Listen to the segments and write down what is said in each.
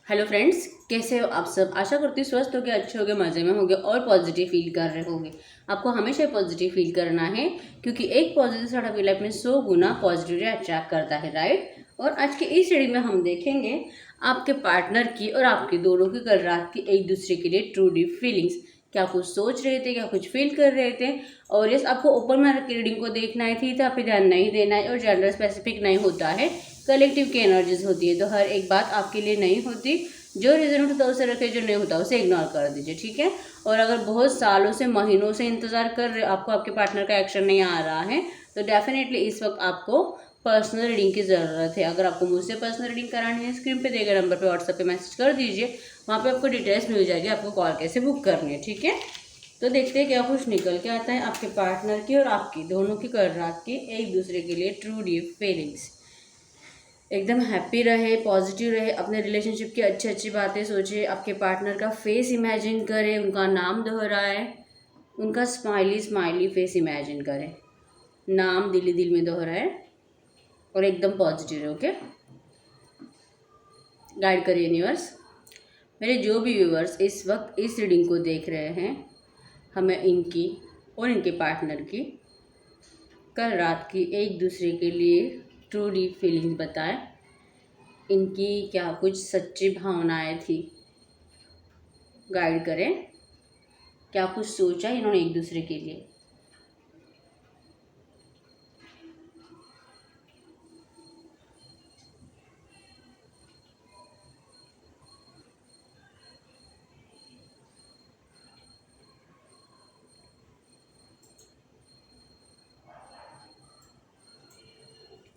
Hello friends, कैसे हो आप सब। आशा करती हूँ स्वस्थ होगे, अच्छे होगे, मज़े में होगे और पॉजिटिव फील कर रहे होगे। आपको हमेशा पॉजिटिव फील करना है क्योंकि एक पॉजिटिव साढ़ा अपनी लाइफ में 100 गुना पॉजिटिविटी अट्रैक्ट करता है, राइट। और आज के इस रीडिंग में हम देखेंगे आपके पार्टनर की और आपके दोनों की कल रात की एक दूसरे के लिए ट्रू डीप फीलिंग्स। क्या कुछ सोच रहे थे, क्या कुछ फील कर रहे थे। और यस, आपको ओपन माइंड की रीडिंग को देखना है थी तो आप ध्यान नहीं देना है और जेंडर स्पेसिफिक नहीं होता है, कलेक्टिव की एनर्जीज होती है। तो हर एक बात आपके लिए नहीं होती। जो रीज़न होता है उसे रखे, जो नहीं होता उसे इग्नोर कर दीजिए, ठीक है। और अगर बहुत सालों से, महीनों से इंतजार कर रहे, आपको आपके पार्टनर का एक्शन नहीं आ रहा है तो डेफिनेटली इस वक्त आपको पर्सनल रीडिंग की ज़रूरत है। अगर आपको मुझसे पर्सनल रीडिंग करानी है, स्क्रीन पे दिए गए नंबर पे व्हाट्सएप पे मैसेज कर दीजिए, वहाँ पे आपको डिटेल्स मिल जाएगी, आपको कॉल कैसे बुक करनी है, ठीक है। तो देखते हैं क्या कुछ निकल के आता है आपके पार्टनर की और आपकी दोनों की कल रात की एक दूसरे के लिए ट्रू डीप फीलिंग्स। एकदम हैप्पी रहे, पॉजिटिव रहे, अपने रिलेशनशिप की अच्छी अच्छी बातें सोचे, आपके पार्टनर का फेस इमेजिन करें, उनका नाम दोहराए, उनका स्माइली स्माइली फेस इमेजिन करें, नाम दिल ही दिल में दोहराए और एकदम पॉजिटिव रहे, ओके। गाइड करिए यूनिवर्स। मेरे जो भी व्यूवर्स इस वक्त इस रीडिंग को देख रहे हैं, हमें इनकी और इनके पार्टनर की कल रात की एक दूसरे के लिए ट्रू डीप फीलिंग्स बताएं। इनकी क्या कुछ सच्ची भावनाएं थी, गाइड करें। क्या कुछ सोचा इन्होंने एक दूसरे के लिए।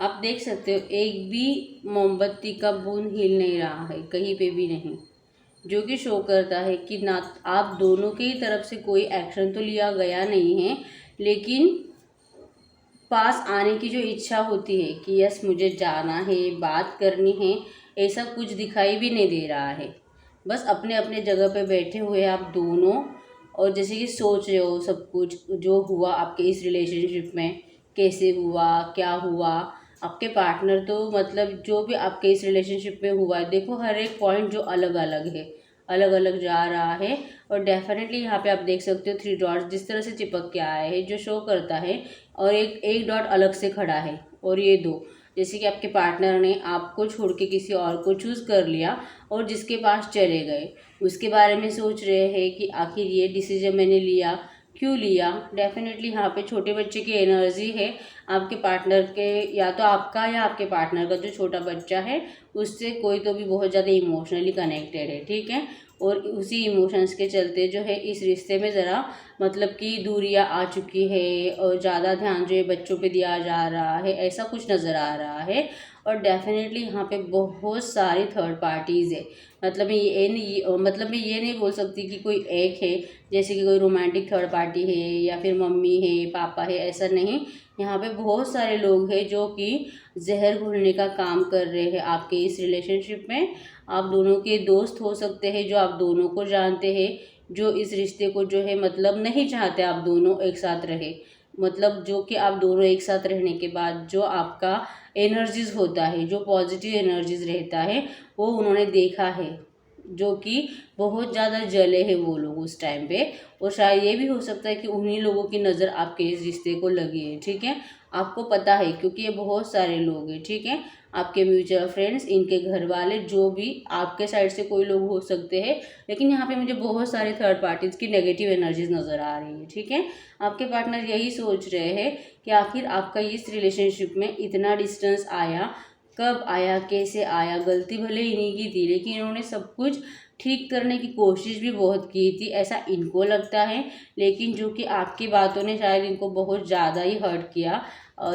आप देख सकते हो एक भी मोमबत्ती का बूंद हिल नहीं रहा है, कहीं पे भी नहीं, जो कि शो करता है कि ना आप दोनों की तरफ से कोई एक्शन तो लिया गया नहीं है, लेकिन पास आने की जो इच्छा होती है कि यस मुझे जाना है, बात करनी है, ऐसा कुछ दिखाई भी नहीं दे रहा है। बस अपने अपने जगह पे बैठे हुए आप दोनों, और जैसे कि सोच रहे हो सब कुछ जो हुआ आपके इस रिलेशनशिप में, कैसे हुआ, क्या हुआ। आपके पार्टनर तो मतलब जो भी आपके इस रिलेशनशिप में हुआ है, देखो हर एक पॉइंट जो अलग अलग है, अलग अलग जा रहा है। और डेफिनेटली यहाँ पे आप देख सकते हो 3 डॉट्स जिस तरह से चिपक के आए हैं, जो शो करता है। और एक एक डॉट अलग से खड़ा है और ये दो, जैसे कि आपके पार्टनर ने आपको छोड़ के किसी और को चूज़ कर लिया और जिसके पास चले गए, उसके बारे में सोच रहे हैं कि आखिर ये डिसीजन मैंने लिया, क्यों लिया। डेफिनेटली यहाँ पे छोटे बच्चे की एनर्जी है आपके पार्टनर के, या तो आपका या आपके पार्टनर का जो छोटा बच्चा है उससे कोई तो भी बहुत ज़्यादा इमोशनली कनेक्टेड है, ठीक है। और उसी इमोशंस के चलते जो है इस रिश्ते में ज़रा मतलब कि दूरियां आ चुकी है और ज़्यादा ध्यान जो है बच्चों पे दिया जा रहा है, ऐसा कुछ नज़र आ रहा है। और डेफिनेटली यहाँ पे बहुत सारी थर्ड पार्टीज़ है। मतलब मतलब मैं ये नहीं बोल सकती कि कोई एक है, जैसे कि कोई रोमांटिक थर्ड पार्टी है या फिर मम्मी है, पापा है, ऐसा नहीं। यहाँ पे बहुत सारे लोग हैं जो कि जहर घोलने का काम कर रहे हैं आपके इस रिलेशनशिप में। आप दोनों के दोस्त हो सकते हैं जो आप दोनों को जानते हैं, जो इस रिश्ते को जो है मतलब नहीं चाहते आप दोनों एक साथ रहे। मतलब जो कि आप दोनों एक साथ रहने के बाद जो आपका एनर्जीज होता है, जो पॉजिटिव एनर्जीज रहता है, वो उन्होंने देखा है, जो कि बहुत ज़्यादा जले हैं वो लोग उस टाइम पे। और शायद ये भी हो सकता है कि उन्हीं लोगों की नज़र आपके इस रिश्ते को लगी है, ठीक है। आपको पता है क्योंकि ये बहुत सारे लोग हैं, ठीक है। आपके म्यूचुअल फ्रेंड्स, इनके घर वाले, जो भी आपके साइड से कोई लोग हो सकते हैं। लेकिन यहाँ पे मुझे बहुत सारे थर्ड पार्टीज की नेगेटिव एनर्जीज नज़र आ रही है, ठीक है। आपके पार्टनर यही सोच रहे हैं कि आखिर आपका इस रिलेशनशिप में इतना डिस्टेंस आया, कब आया, कैसे आया। गलती भले इन्हीं की थी लेकिन इन्होंने सब कुछ ठीक करने की कोशिश भी बहुत की थी, ऐसा इनको लगता है। लेकिन जो कि आपकी बातों ने शायद इनको बहुत ज़्यादा ही हर्ट किया।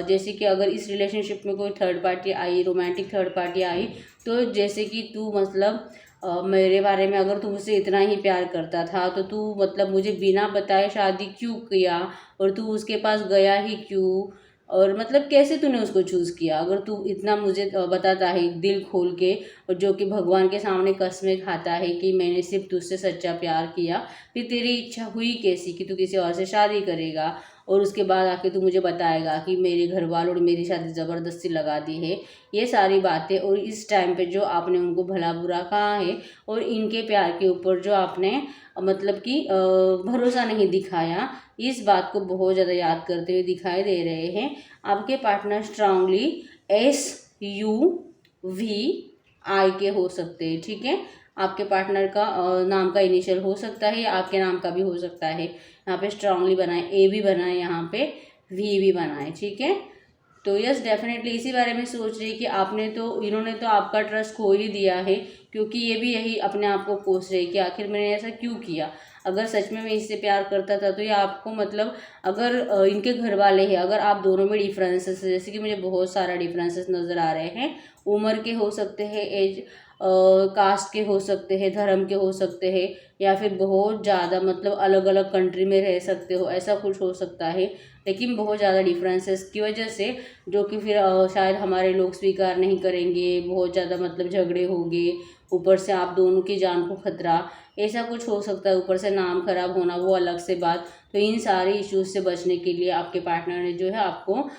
जैसे कि अगर इस रिलेशनशिप में कोई थर्ड पार्टी आई, रोमांटिक थर्ड पार्टी आई, तो जैसे कि तू मतलब मेरे बारे में अगर तू मुझसे इतना ही प्यार करता था तो तू मतलब मुझे बिना बताए शादी क्यों किया, और तू उसके पास गया ही क्यों, और मतलब कैसे तूने उसको चूज़ किया अगर तू इतना मुझे बताता है दिल खोल के, और जो कि भगवान के सामने कसमें खाता है कि मैंने सिर्फ तुझसे सच्चा प्यार किया, फिर तेरी इच्छा हुई कैसी कि तू किसी और से शादी करेगा। और उसके बाद आके तू मुझे बताएगा कि मेरे घर वालों ने मेरी शादी ज़बरदस्ती लगा दी है। ये सारी बातें और इस टाइम पे जो आपने उनको भला बुरा कहा है और इनके प्यार के ऊपर जो आपने मतलब कि भरोसा नहीं दिखाया, इस बात को बहुत ज़्यादा याद करते हुए दिखाई दे रहे हैं। आपके पार्टनर स्ट्रांगली SUVI के हो सकते हैं, ठीक है। आपके पार्टनर का नाम का इनिशियल हो सकता है या आपके नाम का भी हो सकता है। यहाँ पे स्ट्रांगली बनाए, A भी बनाए, यहाँ पे V भी बनाए, ठीक है। तो यस, डेफिनेटली इसी बारे में सोच रही कि इन्होंने तो आपका ट्रस्ट खो ही दिया है, क्योंकि ये भी यही अपने आप को कोस रही कि आखिर मैंने ऐसा क्यों किया। अगर सच में मैं इससे प्यार करता था तो ये आपको मतलब अगर इनके घर वाले हैं, अगर आप दोनों में डिफरेंसेस, जैसे कि मुझे बहुत सारा डिफरेंसेस नज़र आ रहे हैं, उम्र के हो सकते हैं, एज कास्ट के हो सकते हैं, धर्म के हो सकते हैं, या फिर बहुत ज़्यादा मतलब अलग अलग कंट्री में रह सकते हो, ऐसा कुछ हो सकता है। लेकिन बहुत ज़्यादा डिफरेंसेस की वजह से जो कि फिर शायद हमारे लोग स्वीकार नहीं करेंगे, बहुत ज़्यादा मतलब झगड़े होंगे, ऊपर से आप दोनों की जान को खतरा, ऐसा कुछ हो सकता है। ऊपर से नाम खराब होना वो अलग से बात। तो इन सारे इश्यूज से बचने के लिए आपके पार्टनर ने जो है आपको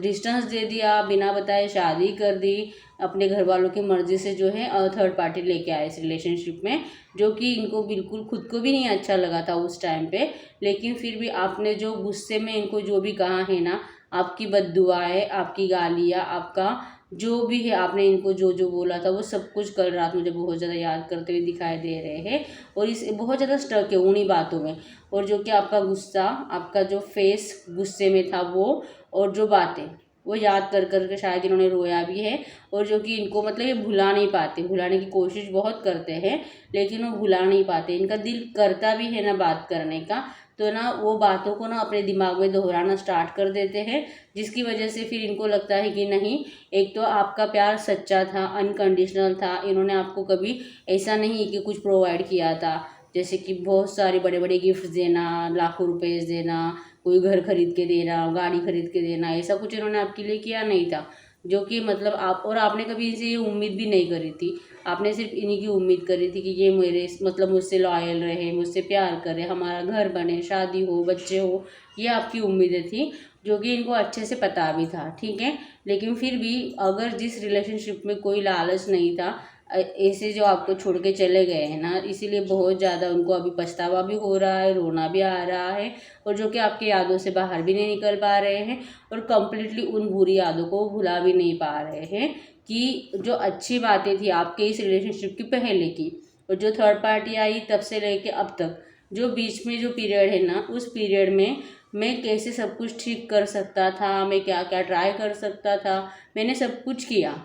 डिस्टेंस दे दिया, बिना बताए शादी कर दी, अपने घर वालों की मर्ज़ी से जो है थर्ड पार्टी लेके आए इस रिलेशनशिप में, जो कि इनको बिल्कुल खुद को भी नहीं अच्छा लगा था उस टाइम पे। लेकिन फिर भी आपने जो गुस्से में इनको जो भी कहा है ना, आपकी बद्दुआएं, आपकी गालियाँ, आपका जो भी है, आपने इनको जो जो बोला था वो सब कुछ कल रात मुझे बहुत ज़्यादा याद करते हुए दिखाई दे रहे हैं। और इस बहुत ज़्यादा स्टक है उन्हीं बातों में, और जो कि आपका गुस्सा, आपका जो फेस गुस्से में था वो, और जो बातें वो याद कर कर के शायद इन्होंने रोया भी है। और जो कि इनको मतलब ये भुला नहीं पाते, भुलाने की कोशिश बहुत करते हैं लेकिन वो भुला नहीं पाते। इनका दिल करता भी है ना बात करने का, तो ना वो बातों को ना अपने दिमाग में दोहराना स्टार्ट कर देते हैं, जिसकी वजह से फिर इनको लगता है कि नहीं, एक तो आपका प्यार सच्चा था, अनकंडीशनल था, इन्होंने आपको कभी ऐसा नहीं कि कुछ प्रोवाइड किया था, जैसे कि बहुत सारे बड़े बड़े गिफ्ट देना, लाखों रुपए देना, कोई घर खरीद के देना, गाड़ी खरीद के देना, ऐसा कुछ इन्होंने आपके लिए किया नहीं था। जो कि मतलब आपने कभी इनसे ये उम्मीद भी नहीं करी थी। आपने सिर्फ इन्हीं की उम्मीद करी थी कि ये मेरे मतलब मुझसे लॉयल रहे, मुझसे प्यार करे, हमारा घर बने, शादी हो, बच्चे हो, ये आपकी उम्मीदें थी, जो कि इनको अच्छे से पता भी था, ठीक है। लेकिन फिर भी अगर जिस रिलेशनशिप में कोई लालच नहीं था, ऐसे जो आपको छोड़ के चले गए हैं ना, इसीलिए बहुत ज़्यादा उनको अभी पछतावा भी हो रहा है, रोना भी आ रहा है, और जो कि आपकी यादों से बाहर भी नहीं निकल पा रहे हैं, और कम्प्लीटली उन बुरी यादों को भुला भी नहीं पा रहे हैं कि जो अच्छी बातें थी आपके इस रिलेशनशिप की पहले की, और जो थर्ड पार्टी आई तब से लेके अब तक, जो बीच में जो पीरियड है ना, उस पीरियड में मैं कैसे सब कुछ ठीक कर सकता था, मैं क्या क्या ट्राई कर सकता था, मैंने सब कुछ किया,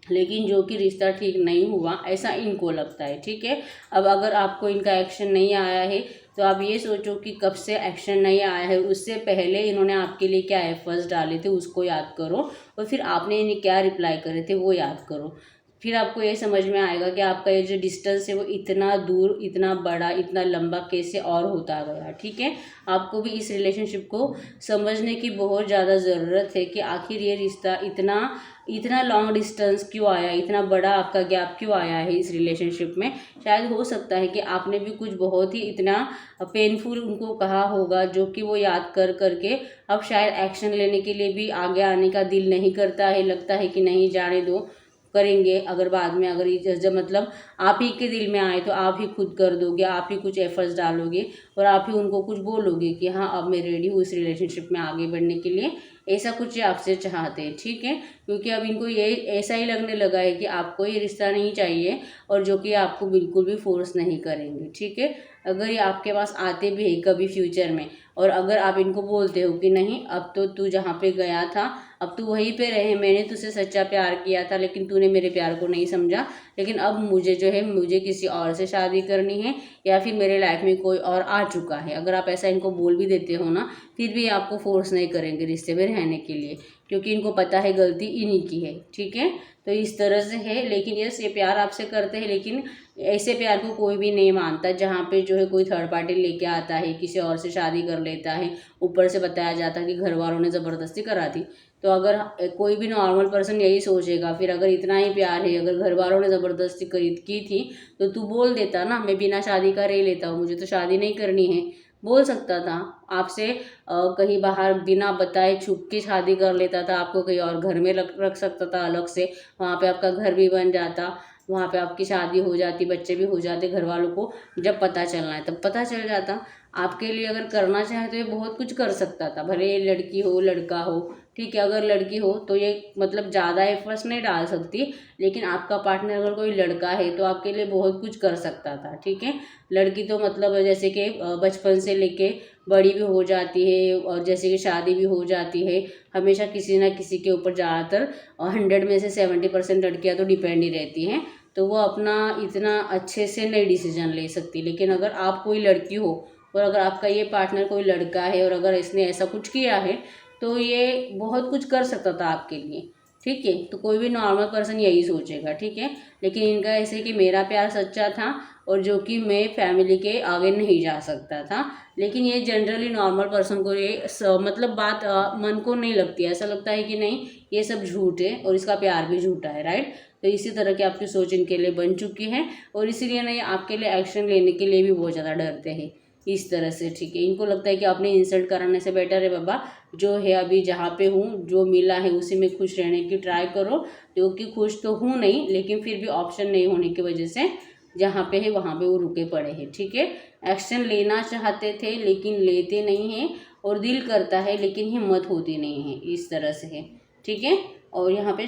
लेकिन जो कि रिश्ता ठीक नहीं हुआ, ऐसा इनको लगता है, ठीक है। अब अगर आपको इनका एक्शन नहीं आया है तो आप ये सोचो कि कब से एक्शन नहीं आया है, उससे पहले इन्होंने आपके लिए क्या एफर्ट्स डाले थे उसको याद करो, और फिर आपने इन्हें क्या रिप्लाई करे थे वो याद करो। फिर आपको ये समझ में आएगा कि आपका ये जो डिस्टेंस है वो इतना दूर, इतना बड़ा, इतना लंबा कैसे और होता गया, ठीक है। आपको भी इस रिलेशनशिप को समझने की बहुत ज़्यादा ज़रूरत है कि आखिर ये रिश्ता इतना इतना लॉन्ग डिस्टेंस क्यों आया, इतना बड़ा आपका गैप क्यों आया है इस रिलेशनशिप में। शायद हो सकता है कि आपने भी कुछ बहुत ही इतना पेनफुल उनको कहा होगा, जो कि वो याद कर करके अब शायद एक्शन लेने के लिए भी आगे आने का दिल नहीं करता है, लगता है कि नहीं जाने दो, करेंगे अगर बाद में, अगर जब मतलब आप ही के दिल में आए तो आप ही खुद कर दोगे, आप ही कुछ एफर्ट्स डालोगे और आप ही उनको कुछ बोलोगे कि हाँ अब मैं रेडी हूँ इस रिलेशनशिप में आगे बढ़ने के लिए, ऐसा कुछ ये आपसे चाहते हैं, ठीक है। क्योंकि अब इनको ये ऐसा ही लगने लगा है कि आपको ये रिश्ता नहीं चाहिए, और जो कि आपको बिल्कुल भी फोर्स नहीं करेंगे, ठीक है। अगर ये आपके पास आते भी है कभी फ्यूचर में, और अगर आप इनको बोलते हो कि नहीं अब तो तू जहाँ पे गया था अब तू वहीं पे रहे, मैंने तुझसे सच्चा प्यार किया था लेकिन तूने मेरे प्यार को नहीं समझा, लेकिन अब मुझे जो है मुझे किसी और से शादी करनी है, या फिर मेरे लाइफ में कोई और आ चुका है, अगर आप ऐसा इनको बोल भी देते हो ना, फिर भी आपको फोर्स नहीं करेंगे रिश्ते में रहने के लिए, क्योंकि इनको पता है गलती इन्हीं की है, ठीक है। तो इस तरह से है। लेकिन यस, ये प्यार आपसे करते हैं, लेकिन ऐसे प्यार को कोई भी नहीं मानता जहाँ पे जो है कोई थर्ड पार्टी लेके आता है, किसी और से शादी कर लेता है, ऊपर से बताया जाता है कि घर वालों ने ज़बरदस्ती करा दी। तो अगर कोई भी नॉर्मल पर्सन यही सोचेगा, फिर अगर इतना ही प्यार है, अगर घर वालों ने ज़बरदस्ती की थी तो तू बोल देता ना, मैं बिना शादी का रह लेता हूँ, मुझे तो शादी नहीं करनी है, बोल सकता था आपसे, कहीं बाहर बिना बताए छुप के शादी कर लेता था, आपको कहीं और घर में रख सकता था अलग से, वहाँ पे आपका घर भी बन जाता, वहाँ पे आपकी शादी हो जाती, बच्चे भी हो जाते, घर वालों को जब पता चलना है तब पता चल जाता। आपके लिए अगर करना चाहे तो ये बहुत कुछ कर सकता था, भले ये लड़की हो लड़का हो, ठीक है। अगर लड़की हो तो ये मतलब ज़्यादा एफर्ट्स नहीं डाल सकती, लेकिन आपका पार्टनर अगर कोई लड़का है तो आपके लिए बहुत कुछ कर सकता था, ठीक है। लड़की तो मतलब जैसे कि बचपन से लेके बड़ी भी हो जाती है और जैसे कि शादी भी हो जाती है, हमेशा किसी ना किसी के ऊपर ज़्यादातर 100 में से 70% लड़कियाँ तो डिपेंड ही रहती हैं, तो वो अपना इतना अच्छे से नहीं डिसीजन ले सकती। लेकिन अगर आप कोई लड़की हो और अगर आपका ये पार्टनर कोई लड़का है और अगर इसने ऐसा कुछ किया है तो ये बहुत कुछ कर सकता था आपके लिए, ठीक है। तो कोई भी नॉर्मल पर्सन यही सोचेगा, ठीक है। लेकिन इनका ऐसे कि मेरा प्यार सच्चा था और जो कि मैं फैमिली के आगे नहीं जा सकता था। लेकिन ये जनरली नॉर्मल पर्सन को ये मतलब बात मन को नहीं लगती है, ऐसा लगता है कि नहीं ये सब झूठ है और इसका प्यार भी झूठा है, राइट। तो इसी तरह की आपकी सोच इनके लिए बन चुकी है और इसीलिए ना ये आपके लिए एक्शन लेने के लिए भी बहुत ज़्यादा डरते हैं इस तरह से, ठीक है। इनको लगता है कि आपने इंसल्ट कराने से बेटर है बाबा जो है अभी जहाँ पे हूँ जो मिला है उसी में खुश रहने की ट्राई करो, क्योंकि खुश तो हूँ नहीं लेकिन फिर भी ऑप्शन नहीं होने की वजह से जहाँ पे है वहाँ पे वो रुके पड़े हैं, ठीक है। एक्शन लेना चाहते थे लेकिन लेते नहीं हैं और दिल करता है लेकिन हिम्मत होती नहीं है, इस तरह से है, ठीक है। और यहाँ पे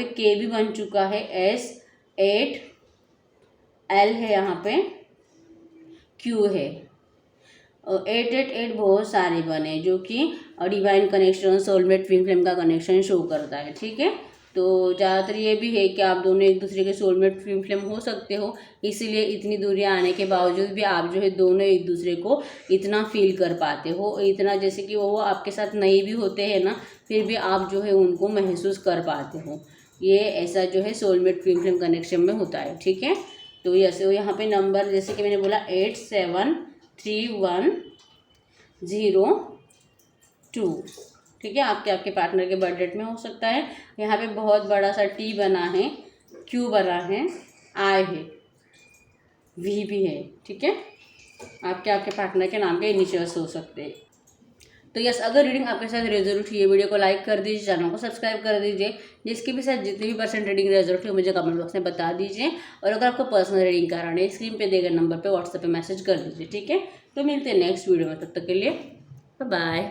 के भी बन चुका है, S8 L है, यहाँ पे Q है, 888 बहुत सारे बने जो कि divine connection soulmate twin flame का कनेक्शन शो करता है, ठीक है। तो ज़्यादातर ये भी है कि आप दोनों एक दूसरे के सोलमेट ट्विन फ्लेम हो सकते हो, इसीलिए इतनी दूरियां आने के बावजूद भी आप जो है दोनों एक दूसरे को इतना फील कर पाते हो, इतना जैसे कि वो आपके साथ नहीं भी होते हैं ना फिर भी आप जो है उनको महसूस कर पाते हो। ये ऐसा जो है सोलमेट ट्विन फ्लेम कनेक्शन में होता है, ठीक है। तो जैसे यहाँ पे नंबर जैसे कि मैंने बोला 873102, ठीक है। आपके आपके पार्टनर के बर्थ डेट में हो सकता है। यहाँ पे बहुत बड़ा सा T बना है, Q बना है, I है, V भी है, ठीक है। आपके आपके पार्टनर के नाम के इनिशियल्स हो सकते हैं। तो यस, अगर रीडिंग आपके साथ रेजोल्यूट हुई है वीडियो को लाइक कर दीजिए, चैनल को सब्सक्राइब कर दीजिए, जिसके भी साथ जितने भी परसेंट रीडिंग रेजोल्यूट हुई मुझे कमेंट बॉक्स में बता दीजिए। और अगर आपको पर्सनल रीडिंग कराना है स्क्रीन पे दिए गए नंबर पे व्हाट्सएप पे मैसेज कर दीजिए, ठीक है। तो मिलते हैं नेक्स्ट वीडियो में, तब तक के लिए बाय बाय।